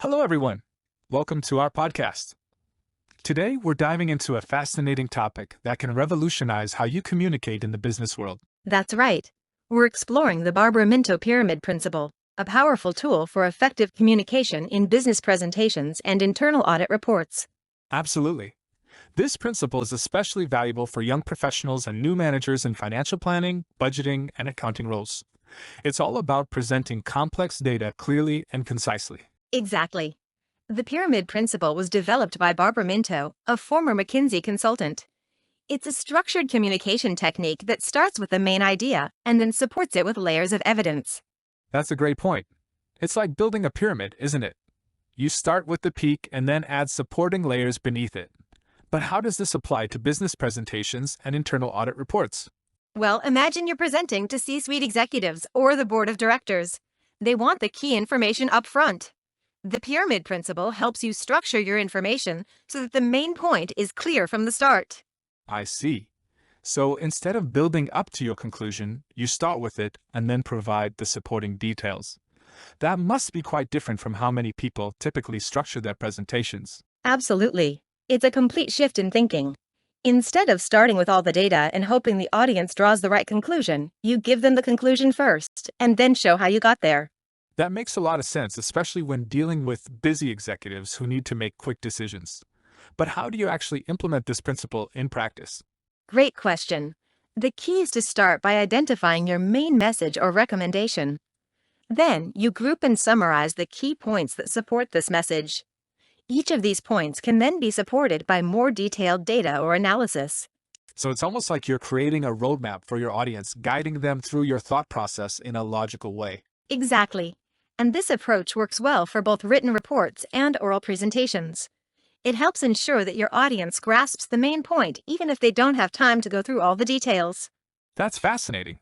Hello, everyone. Welcome to our podcast. Today, we're diving into a fascinating topic that can revolutionize how you communicate in the business world. That's right. We're exploring the Barbara Minto Pyramid Principle, a powerful tool for effective communication in business presentations and internal audit reports. Absolutely. This principle is especially valuable for young professionals and new managers in financial planning, budgeting, and accounting roles. It's all about presenting complex data clearly and concisely. Exactly. The Pyramid Principle was developed by Barbara Minto, a former McKinsey consultant. It's a structured communication technique that starts with the main idea and then supports it with layers of evidence. That's a great point. It's like building a pyramid, isn't it? You start with the peak and then add supporting layers beneath it. But how does this apply to business presentations and internal audit reports? Well, imagine you're presenting to C-suite executives or the board of directors. They want the key information up front. The Pyramid Principle helps you structure your information so that the main point is clear from the start. I see. So instead of building up to your conclusion, you start with it and then provide the supporting details. That must be quite different from how many people typically structure their presentations. Absolutely. It's a complete shift in thinking. Instead of starting with all the data and hoping the audience draws the right conclusion, you give them the conclusion first and then show how you got there. That makes a lot of sense, especially when dealing with busy executives who need to make quick decisions. But how do you actually implement this principle in practice? Great question. The key is to start by identifying your main message or recommendation. Then, you group and summarize the key points that support this message. Each of these points can then be supported by more detailed data or analysis. So it's almost like you're creating a roadmap for your audience, guiding them through your thought process in a logical way. Exactly. And this approach works well for both written reports and oral presentations. It helps ensure that your audience grasps the main point even if they don't have time to go through all the details. That's fascinating.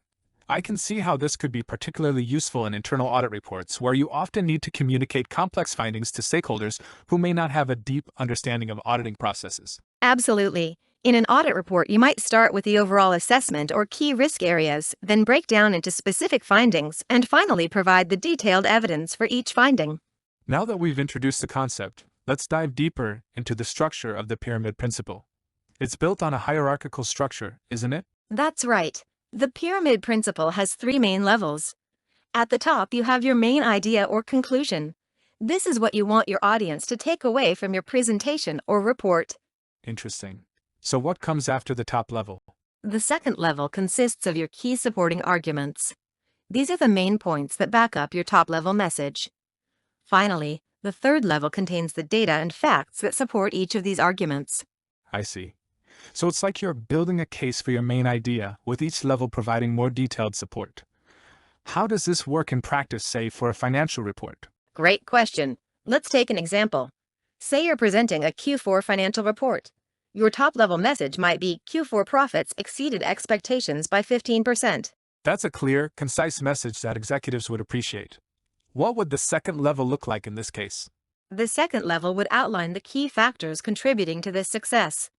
I can see how this could be particularly useful in internal audit reports, where you often need to communicate complex findings to stakeholders who may not have a deep understanding of auditing processes. Absolutely. In an audit report, you might start with the overall assessment or key risk areas, then break down into specific findings, and finally provide the detailed evidence for each finding. Now that we've introduced the concept, let's dive deeper into the structure of the pyramid principle. It's built on a hierarchical structure, isn't it? That's right. The Pyramid Principle has 3 main levels. At the top, you have your main idea or conclusion. This is what you want your audience to take away from your presentation or report. Interesting. So what comes after the top level? The second level consists of your key supporting arguments. These are the main points that back up your top-level message. Finally, the third level contains the data and facts that support each of these arguments. I see. So it's like you're building a case for your main idea, with each level providing more detailed support. How does this work in practice, say, for a financial report? Great question. Let's take an example. Say you're presenting a Q4 financial report. Your top-level message might be Q4 profits exceeded expectations by 15%. That's a clear, concise message that executives would appreciate. What would the second level look like in this case? The second level would outline the key factors contributing to this success.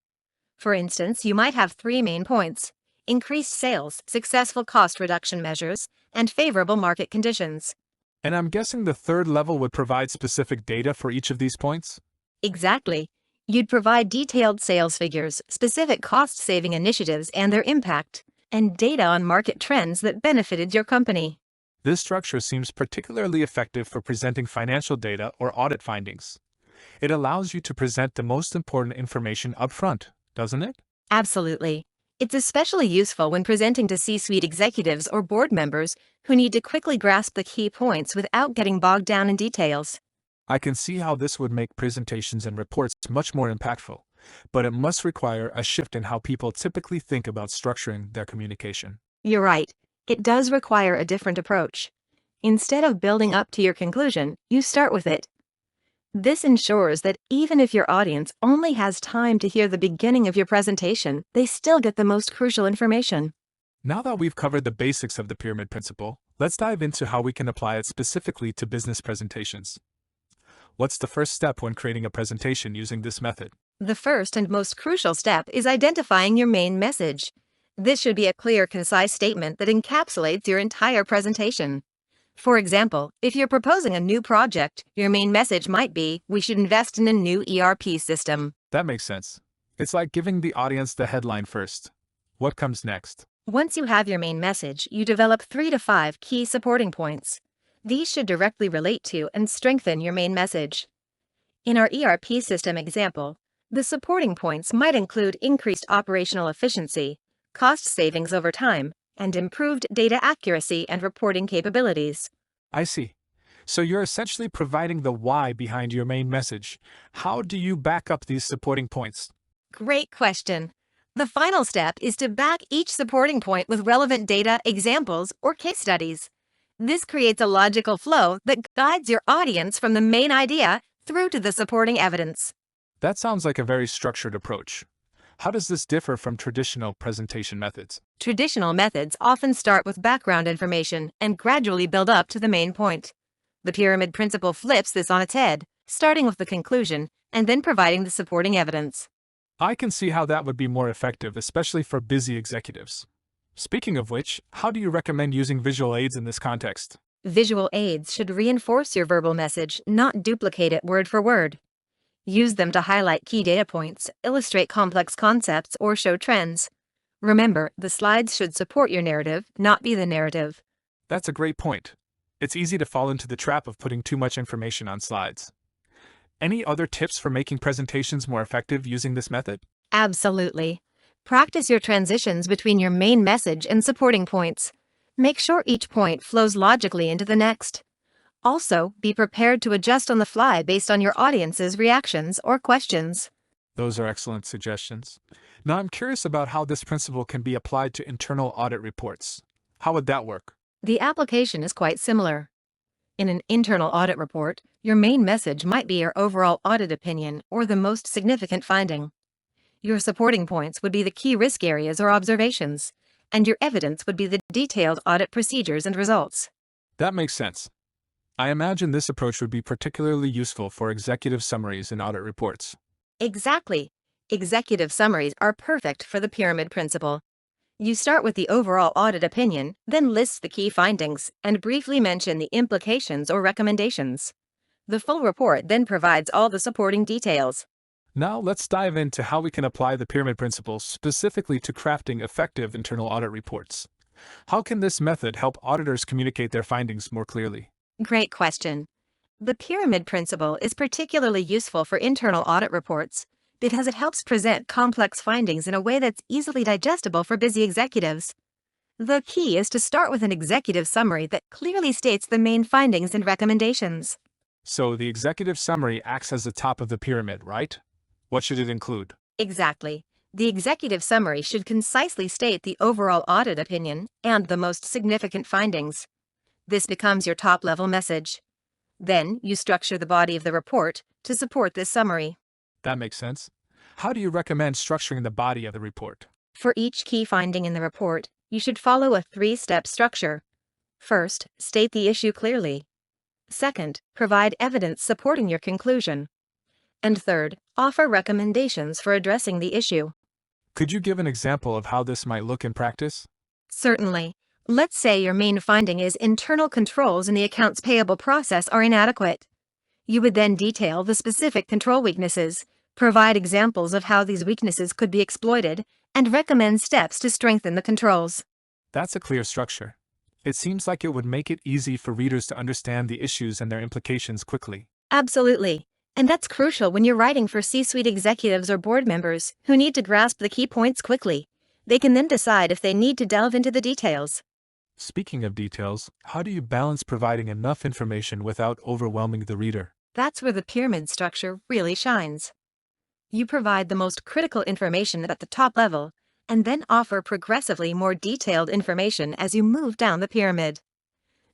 For instance, you might have 3 main points: increased sales, successful cost reduction measures, and favorable market conditions. And I'm guessing the third level would provide specific data for each of these points? Exactly. You'd provide detailed sales figures, specific cost-saving initiatives and their impact, and data on market trends that benefited your company. This structure seems particularly effective for presenting financial data or audit findings. It allows you to present the most important information up front, doesn't it? Absolutely. It's especially useful when presenting to C-suite executives or board members who need to quickly grasp the key points without getting bogged down in details. I can see how this would make presentations and reports much more impactful, but it must require a shift in how people typically think about structuring their communication. You're right. It does require a different approach. Instead of building up to your conclusion, you start with it. This ensures that even if your audience only has time to hear the beginning of your presentation, they still get the most crucial information. Now that we've covered the basics of the pyramid principle, let's dive into how we can apply it specifically to business presentations. What's the first step when creating a presentation using this method? The first and most crucial step is identifying your main message. This should be a clear, concise statement that encapsulates your entire presentation. For example, if you're proposing a new project, your main message might be, "We should invest in a new ERP system." That makes sense. It's like giving the audience the headline first. What comes next? Once you have your main message, you develop 3 to 5 key supporting points. These should directly relate to and strengthen your main message. In our ERP system example, the supporting points might include increased operational efficiency, cost savings over time, and improved data accuracy and reporting capabilities. I see. So you're essentially providing the why behind your main message. How do you back up these supporting points? Great question. The final step is to back each supporting point with relevant data, examples, or case studies. This creates a logical flow that guides your audience from the main idea through to the supporting evidence. That sounds like a very structured approach. How does this differ from traditional presentation methods? Traditional methods often start with background information and gradually build up to the main point. The pyramid principle flips this on its head, starting with the conclusion and then providing the supporting evidence. I can see how that would be more effective, especially for busy executives. Speaking of which, how do you recommend using visual aids in this context? Visual aids should reinforce your verbal message, not duplicate it word for word. Use them to highlight key data points, illustrate complex concepts, or show trends. Remember, the slides should support your narrative, not be the narrative. That's a great point. It's easy to fall into the trap of putting too much information on slides. Any other tips for making presentations more effective using this method? Absolutely. Practice your transitions between your main message and supporting points. Make sure each point flows logically into the next. Also, be prepared to adjust on the fly based on your audience's reactions or questions. Those are excellent suggestions. Now I'm curious about how this principle can be applied to internal audit reports. How would that work? The application is quite similar. In an internal audit report, your main message might be your overall audit opinion or the most significant finding. Your supporting points would be the key risk areas or observations, and your evidence would be the detailed audit procedures and results. That makes sense. I imagine this approach would be particularly useful for executive summaries and audit reports. Exactly. Executive summaries are perfect for the pyramid principle. You start with the overall audit opinion, then list the key findings, and briefly mention the implications or recommendations. The full report then provides all the supporting details. Now let's dive into how we can apply the pyramid principle specifically to crafting effective internal audit reports. How can this method help auditors communicate their findings more clearly? Great question. The pyramid principle is particularly useful for internal audit reports because it helps present complex findings in a way that's easily digestible for busy executives. The key is to start with an executive summary that clearly states the main findings and recommendations. So the executive summary acts as the top of the pyramid, right? What should it include? Exactly. The executive summary should concisely state the overall audit opinion and the most significant findings. This becomes your top-level message. Then, you structure the body of the report to support this summary. That makes sense. How do you recommend structuring the body of the report? For each key finding in the report, you should follow a 3-step structure. First, state the issue clearly. Second, provide evidence supporting your conclusion. And third, offer recommendations for addressing the issue. Could you give an example of how this might look in practice? Certainly. Let's say your main finding is internal controls in the accounts payable process are inadequate. You would then detail the specific control weaknesses, provide examples of how these weaknesses could be exploited, and recommend steps to strengthen the controls. That's a clear structure. It seems like it would make it easy for readers to understand the issues and their implications quickly. Absolutely. And that's crucial when you're writing for C-suite executives or board members who need to grasp the key points quickly. They can then decide if they need to delve into the details. Speaking of details, how do you balance providing enough information without overwhelming the reader? That's where the pyramid structure really shines. You provide the most critical information at the top level, and then offer progressively more detailed information as you move down the pyramid.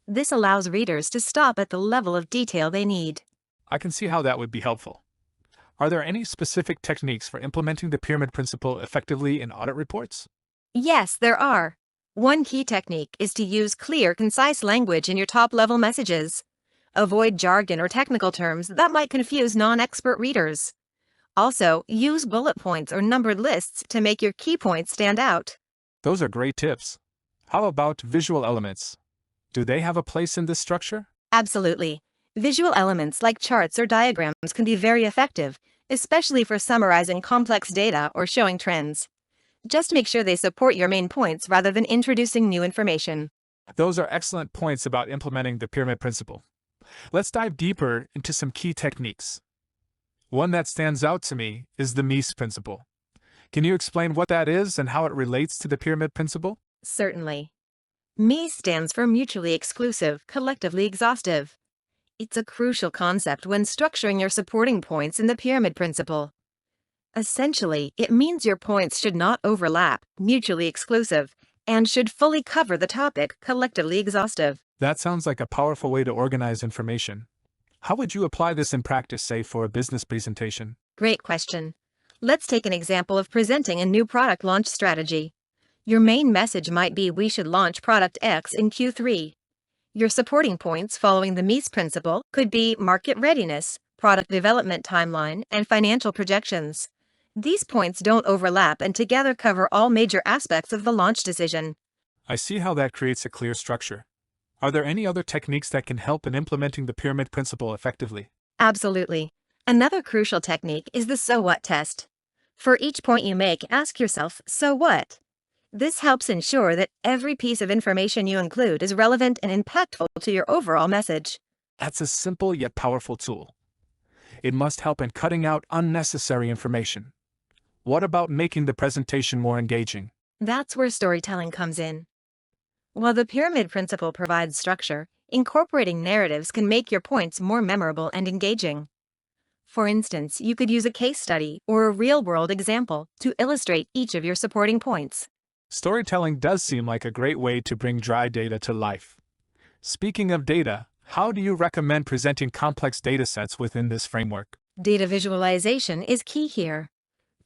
This allows readers to stop at the level of detail they need. I can see how that would be helpful. Are there any specific techniques for implementing the pyramid principle effectively in audit reports? Yes, there are. One key technique is to use clear, concise language in your top-level messages. Avoid jargon or technical terms that might confuse non-expert readers. Also, use bullet points or numbered lists to make your key points stand out. Those are great tips. How about visual elements? Do they have a place in this structure? Absolutely. Visual elements like charts or diagrams can be very effective, especially for summarizing complex data or showing trends. Just make sure they support your main points rather than introducing new information. Those are excellent points about implementing the pyramid principle. Let's dive deeper into some key techniques. One that stands out to me is the Mies principle. Can you explain what that is and how it relates to the pyramid principle? Certainly. Mies stands for mutually exclusive, collectively exhaustive. It's a crucial concept when structuring your supporting points in the pyramid principle. Essentially, it means your points should not overlap, mutually exclusive, and should fully cover the topic, collectively exhaustive. That sounds like a powerful way to organize information. How would you apply this in practice, say, for a business presentation? Great question. Let's take an example of presenting a new product launch strategy. Your main message might be we should launch product X in Q3. Your supporting points following the Mies principle could be market readiness, product development timeline, and financial projections. These points don't overlap and together cover all major aspects of the launch decision. I see how that creates a clear structure. Are there any other techniques that can help in implementing the pyramid principle effectively? Absolutely. Another crucial technique is the so what test. For each point you make, ask yourself, so what? This helps ensure that every piece of information you include is relevant and impactful to your overall message. That's a simple yet powerful tool. It must help in cutting out unnecessary information. What about making the presentation more engaging? That's where storytelling comes in. While the pyramid principle provides structure, incorporating narratives can make your points more memorable and engaging. For instance, you could use a case study or a real-world example to illustrate each of your supporting points. Storytelling does seem like a great way to bring dry data to life. Speaking of data, how do you recommend presenting complex data sets within this framework? Data visualization is key here.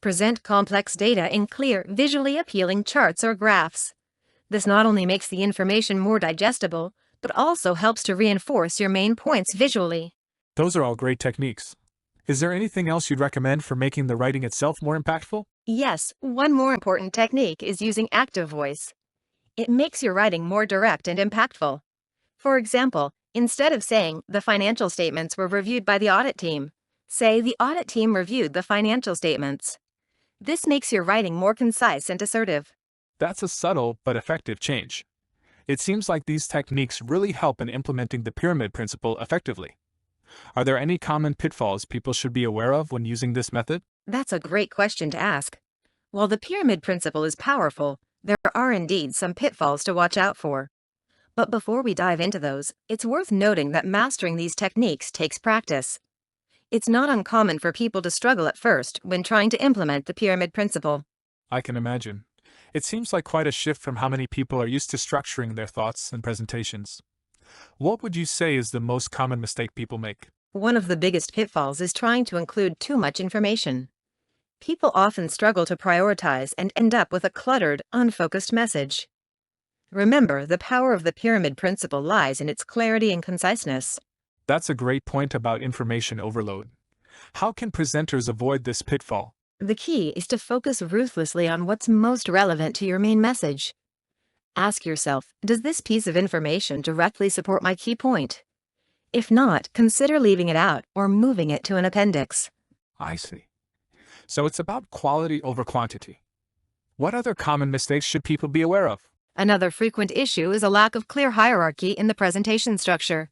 Present complex data in clear, visually appealing charts or graphs. This not only makes the information more digestible, but also helps to reinforce your main points visually. Those are all great techniques. Is there anything else you'd recommend for making the writing itself more impactful? Yes, one more important technique is using active voice. It makes your writing more direct and impactful. For example, instead of saying, the financial statements were reviewed by the audit team, say the audit team reviewed the financial statements. This makes your writing more concise and assertive. That's a subtle but effective change. It seems like these techniques really help in implementing the pyramid principle effectively. Are there any common pitfalls people should be aware of when using this method? That's a great question to ask. While the pyramid principle is powerful, there are indeed some pitfalls to watch out for. But before we dive into those, it's worth noting that mastering these techniques takes practice. It's not uncommon for people to struggle at first when trying to implement the pyramid principle. I can imagine. It seems like quite a shift from how many people are used to structuring their thoughts and presentations. What would you say is the most common mistake people make? One of the biggest pitfalls is trying to include too much information. People often struggle to prioritize and end up with a cluttered, unfocused message. Remember, the power of the pyramid principle lies in its clarity and conciseness. That's a great point about information overload. How can presenters avoid this pitfall? The key is to focus ruthlessly on what's most relevant to your main message. Ask yourself, does this piece of information directly support my key point? If not, consider leaving it out or moving it to an appendix. I see. So it's about quality over quantity. What other common mistakes should people be aware of? Another frequent issue is a lack of clear hierarchy in the presentation structure.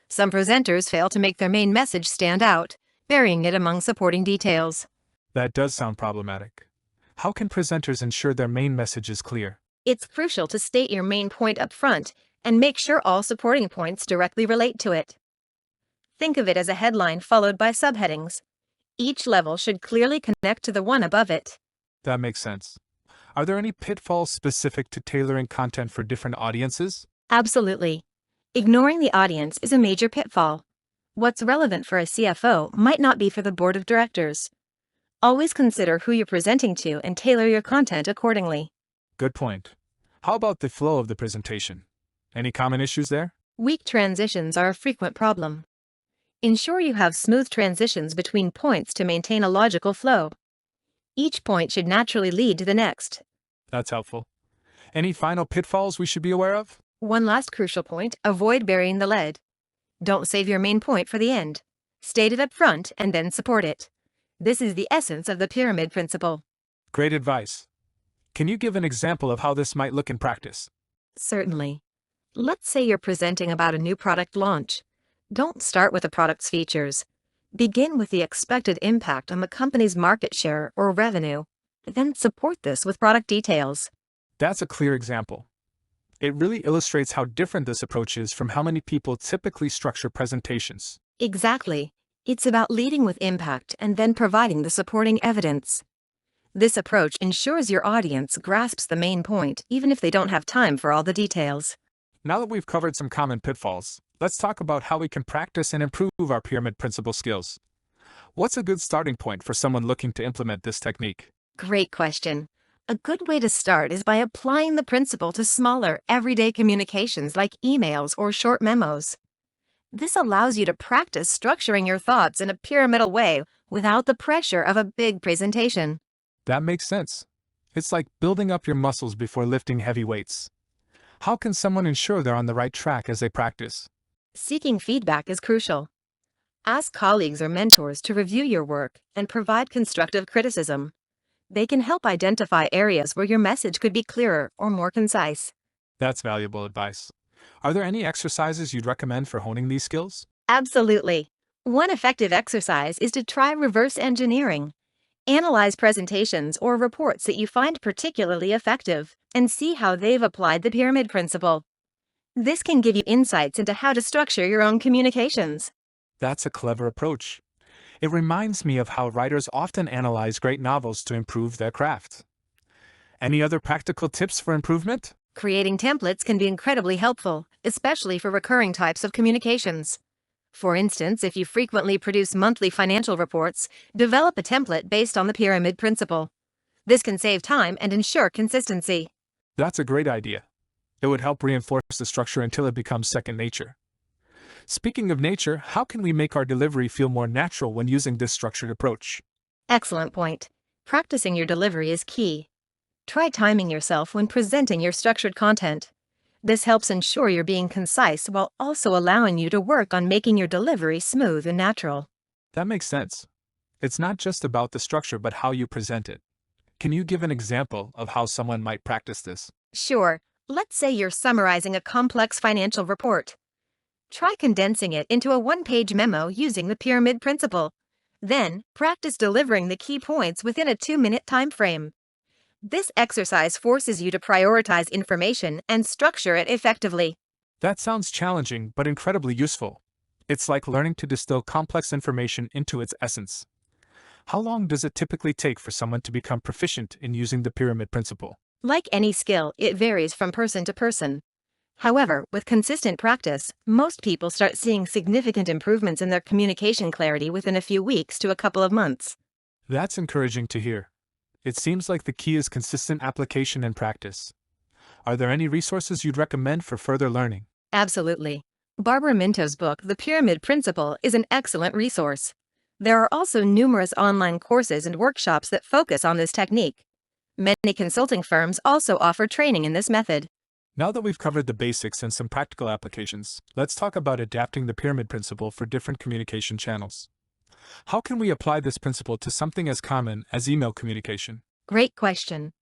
Some presenters fail to make their main message stand out, burying it among supporting details. That does sound problematic. How can presenters ensure their main message is clear? It's crucial to state your main point up front and make sure all supporting points directly relate to it. Think of it as a headline followed by subheadings. Each level should clearly connect to the one above it. That makes sense. Are there any pitfalls specific to tailoring content for different audiences? Absolutely. Ignoring the audience is a major pitfall. What's relevant for a CFO might not be for the board of directors. Always consider who you're presenting to and tailor your content accordingly. Good point. How about the flow of the presentation? Any common issues there? Weak transitions are a frequent problem. Ensure you have smooth transitions between points to maintain a logical flow. Each point should naturally lead to the next. That's helpful. Any final pitfalls we should be aware of? One last crucial point: avoid burying the lead. Don't save your main point for the end. State it up front and then support it. This is the essence of the pyramid principle. Great advice. Can you give an example of how this might look in practice? Certainly. Let's say you're presenting about a new product launch. Don't start with the product's features. Begin with the expected impact on the company's market share or revenue. Then support this with product details. That's a clear example. It really illustrates how different this approach is from how many people typically structure presentations. Exactly. It's about leading with impact and then providing the supporting evidence. This approach ensures your audience grasps the main point, even if they don't have time for all the details. Now that we've covered some common pitfalls, let's talk about how we can practice and improve our pyramid principle skills. What's a good starting point for someone looking to implement this technique? Great question. A good way to start is by applying the principle to smaller, everyday communications like emails or short memos. This allows you to practice structuring your thoughts in a pyramidal way without the pressure of a big presentation. That makes sense. It's like building up your muscles before lifting heavy weights. How can someone ensure they're on the right track as they practice? Seeking feedback is crucial. Ask colleagues or mentors to review your work and provide constructive criticism. They can help identify areas where your message could be clearer or more concise. That's valuable advice. Are there any exercises you'd recommend for honing these skills? Absolutely. One effective exercise is to try reverse engineering. Analyze presentations or reports that you find particularly effective and see how they've applied the pyramid principle. This can give you insights into how to structure your own communications. That's a clever approach. It reminds me of how writers often analyze great novels to improve their craft. Any other practical tips for improvement? Creating templates can be incredibly helpful, especially for recurring types of communications. For instance, if you frequently produce monthly financial reports, develop a template based on the pyramid principle. This can save time and ensure consistency. That's a great idea. It would help reinforce the structure until it becomes second nature. Speaking of nature, how can we make our delivery feel more natural when using this structured approach? Excellent point. Practicing your delivery is key. Try timing yourself when presenting your structured content. This helps ensure you're being concise while also allowing you to work on making your delivery smooth and natural. That makes sense. It's not just about the structure but how you present it. Can you give an example of how someone might practice this? Sure, let's say you're summarizing a complex financial report. Try condensing it into a one-page memo using the pyramid principle. Then, practice delivering the key points within a 2-minute time frame. This exercise forces you to prioritize information and structure it effectively. That sounds challenging but incredibly useful. It's like learning to distill complex information into its essence. How long does it typically take for someone to become proficient in using the pyramid principle? Like any skill, it varies from person to person. However, with consistent practice, most people start seeing significant improvements in their communication clarity within a few weeks to a couple of months. That's encouraging to hear. It seems like the key is consistent application and practice. Are there any resources you'd recommend for further learning? Absolutely. Barbara Minto's book, The Pyramid Principle, is an excellent resource. There are also numerous online courses and workshops that focus on this technique. Many consulting firms also offer training in this method. Now that we've covered the basics and some practical applications, let's talk about adapting the pyramid principle for different communication channels. How can we apply this principle to something as common as email communication? Great question.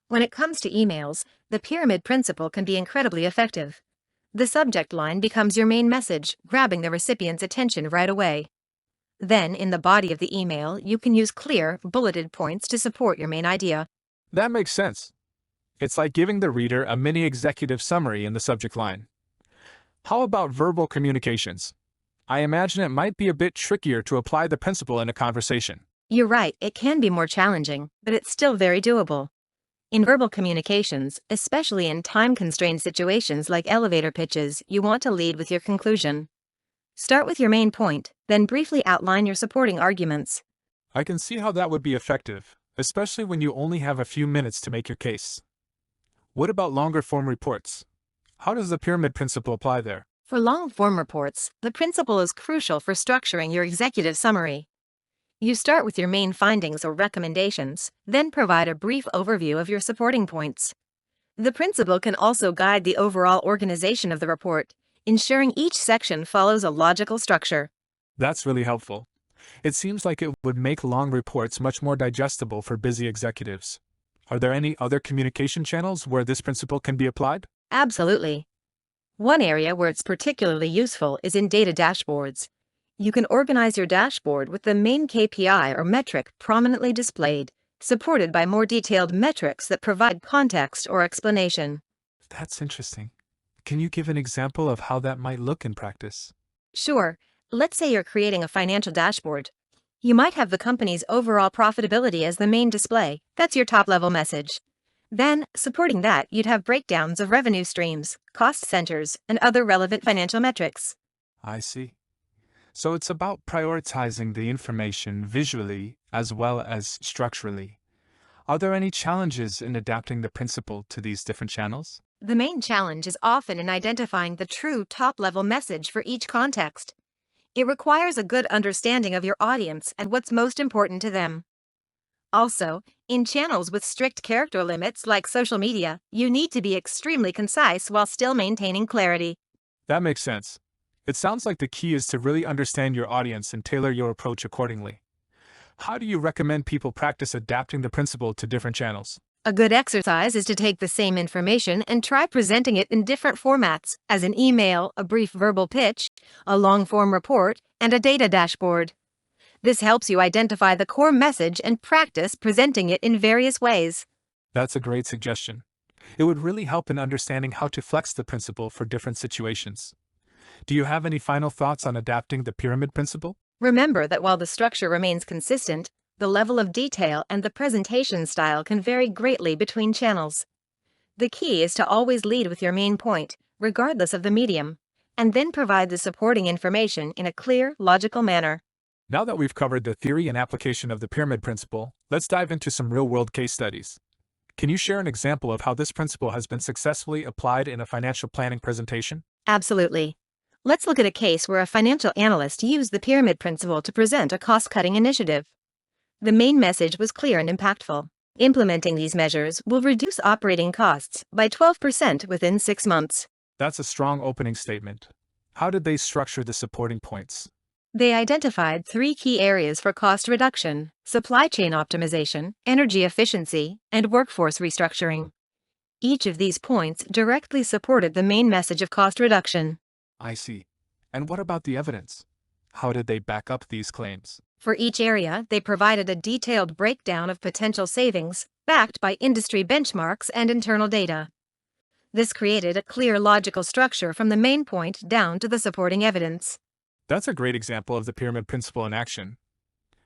When it comes to emails, the pyramid principle can be incredibly effective. The subject line becomes your main message, grabbing the recipient's attention right away. Then, in the body of the email, you can use clear, bulleted points to support your main idea. That makes sense. It's like giving the reader a mini executive summary in the subject line. How about verbal communications? I imagine it might be a bit trickier to apply the principle in a conversation. You're right, it can be more challenging, but it's still very doable. In verbal communications, especially in time-constrained situations like elevator pitches, you want to lead with your conclusion. Start with your main point, then briefly outline your supporting arguments. I can see how that would be effective, especially when you only have a few minutes to make your case. What about longer form reports? How does the pyramid principle apply there? For long-form reports, the principle is crucial for structuring your executive summary. You start with your main findings or recommendations, then provide a brief overview of your supporting points. The principle can also guide the overall organization of the report, ensuring each section follows a logical structure. That's really helpful. It seems like it would make long reports much more digestible for busy executives. Are there any other communication channels where this principle can be applied? Absolutely. One area where it's particularly useful is in data dashboards. You can organize your dashboard with the main KPI or metric prominently displayed, supported by more detailed metrics that provide context or explanation. That's interesting. Can you give an example of how that might look in practice? Sure, let's say you're creating a financial dashboard. You might have the company's overall profitability as the main display. That's your top-level message. Then, supporting that, you'd have breakdowns of revenue streams, cost centers, and other relevant financial metrics. I see. So it's about prioritizing the information visually as well as structurally. Are there any challenges in adapting the principle to these different channels? The main challenge is often in identifying the true top-level message for each context. It requires a good understanding of your audience and what's most important to them. Also, in channels with strict character limits like social media, you need to be extremely concise while still maintaining clarity. That makes sense. It sounds like the key is to really understand your audience and tailor your approach accordingly. How do you recommend people practice adapting the principle to different channels? A good exercise is to take the same information and try presenting it in different formats, as an email, a brief verbal pitch, a long-form report, and a data dashboard. This helps you identify the core message and practice presenting it in various ways. That's a great suggestion. It would really help in understanding how to flex the principle for different situations. Do you have any final thoughts on adapting the pyramid principle? Remember that while the structure remains consistent, the level of detail and the presentation style can vary greatly between channels. The key is to always lead with your main point, regardless of the medium, and then provide the supporting information in a clear, logical manner. Now that we've covered the theory and application of the pyramid principle, let's dive into some real-world case studies. Can you share an example of how this principle has been successfully applied in a financial planning presentation? Absolutely. Let's look at a case where a financial analyst used the pyramid principle to present a cost-cutting initiative. The main message was clear and impactful. Implementing these measures will reduce operating costs by 12% within 6 months. That's a strong opening statement. How did they structure the supporting points? They identified 3 key areas for cost reduction: supply chain optimization, energy efficiency, and workforce restructuring. Each of these points directly supported the main message of cost reduction. I see. And what about the evidence? How did they back up these claims? For each area, they provided a detailed breakdown of potential savings, backed by industry benchmarks and internal data. This created a clear logical structure from the main point down to the supporting evidence. That's a great example of the pyramid principle in action.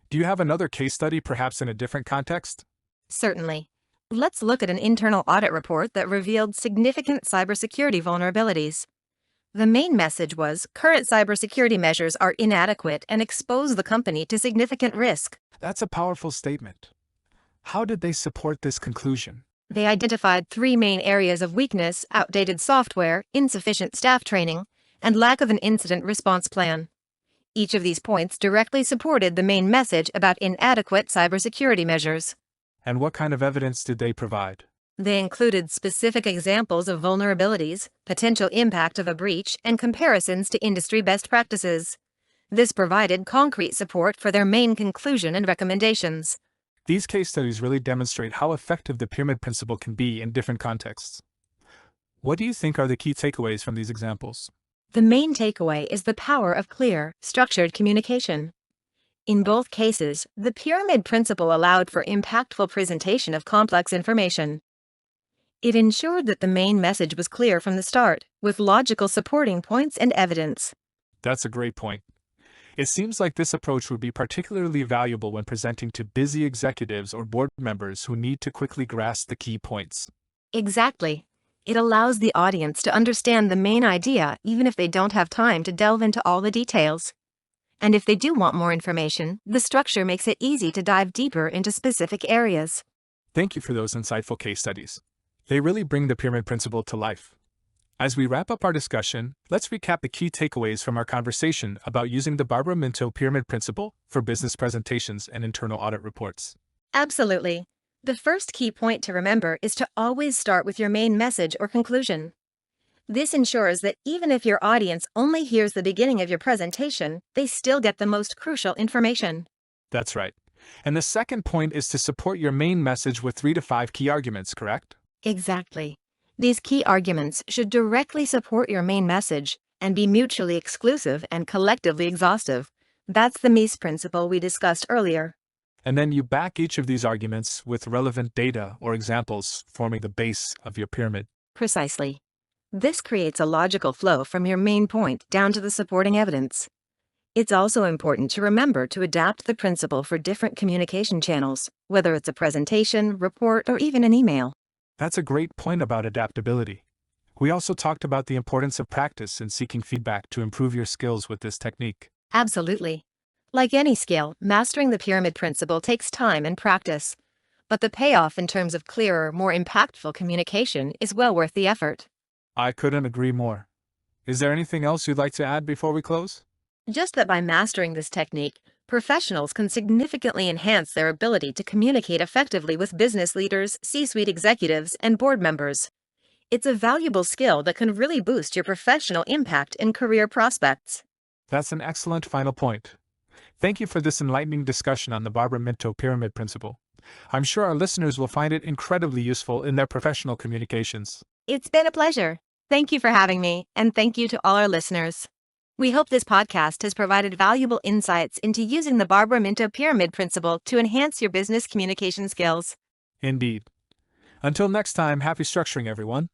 Do you have another case study, perhaps in a different context? Certainly. Let's look at an internal audit report that revealed significant cybersecurity vulnerabilities. The main message was current cybersecurity measures are inadequate and expose the company to significant risk. That's a powerful statement. How did they support this conclusion? They identified 3 main areas of weakness: outdated software, insufficient staff training, and lack of an incident response plan. Each of these points directly supported the main message about inadequate cybersecurity measures. And what kind of evidence did they provide? They included specific examples of vulnerabilities, potential impact of a breach, and comparisons to industry best practices. This provided concrete support for their main conclusion and recommendations. These case studies really demonstrate how effective the pyramid principle can be in different contexts. What do you think are the key takeaways from these examples? The main takeaway is the power of clear, structured communication. In both cases, the pyramid principle allowed for impactful presentation of complex information. It ensured that the main message was clear from the start, with logical supporting points and evidence. That's a great point. It seems like this approach would be particularly valuable when presenting to busy executives or board members who need to quickly grasp the key points. Exactly. It allows the audience to understand the main idea even if they don't have time to delve into all the details. And if they do want more information, the structure makes it easy to dive deeper into specific areas. Thank you for those insightful case studies. They really bring the pyramid principle to life. As we wrap up our discussion, let's recap the key takeaways from our conversation about using the Barbara Minto Pyramid Principle for business presentations and internal audit reports. Absolutely. The first key point to remember is to always start with your main message or conclusion. This ensures that even if your audience only hears the beginning of your presentation, they still get the most crucial information. That's right. And the second point is to support your main message with 3 to 5 key arguments, correct? Exactly. These key arguments should directly support your main message and be mutually exclusive and collectively exhaustive. That's the Mies principle we discussed earlier. And then you back each of these arguments with relevant data or examples forming the base of your pyramid. Precisely. This creates a logical flow from your main point down to the supporting evidence. It's also important to remember to adapt the principle for different communication channels, whether it's a presentation, report, or even an email. That's a great point about adaptability. We also talked about the importance of practice and seeking feedback to improve your skills with this technique. Absolutely. Like any skill, mastering the pyramid principle takes time and practice. But the payoff in terms of clearer, more impactful communication is well worth the effort. I couldn't agree more. Is there anything else you'd like to add before we close? Just that by mastering this technique, professionals can significantly enhance their ability to communicate effectively with business leaders, C-suite executives, and board members. It's a valuable skill that can really boost your professional impact and career prospects. That's an excellent final point. Thank you for this enlightening discussion on the Barbara Minto Pyramid Principle. I'm sure our listeners will find it incredibly useful in their professional communications. It's been a pleasure. Thank you for having me, and thank you to all our listeners. We hope this podcast has provided valuable insights into using the Barbara Minto Pyramid Principle to enhance your business communication skills. Indeed. Until next time, happy structuring, everyone.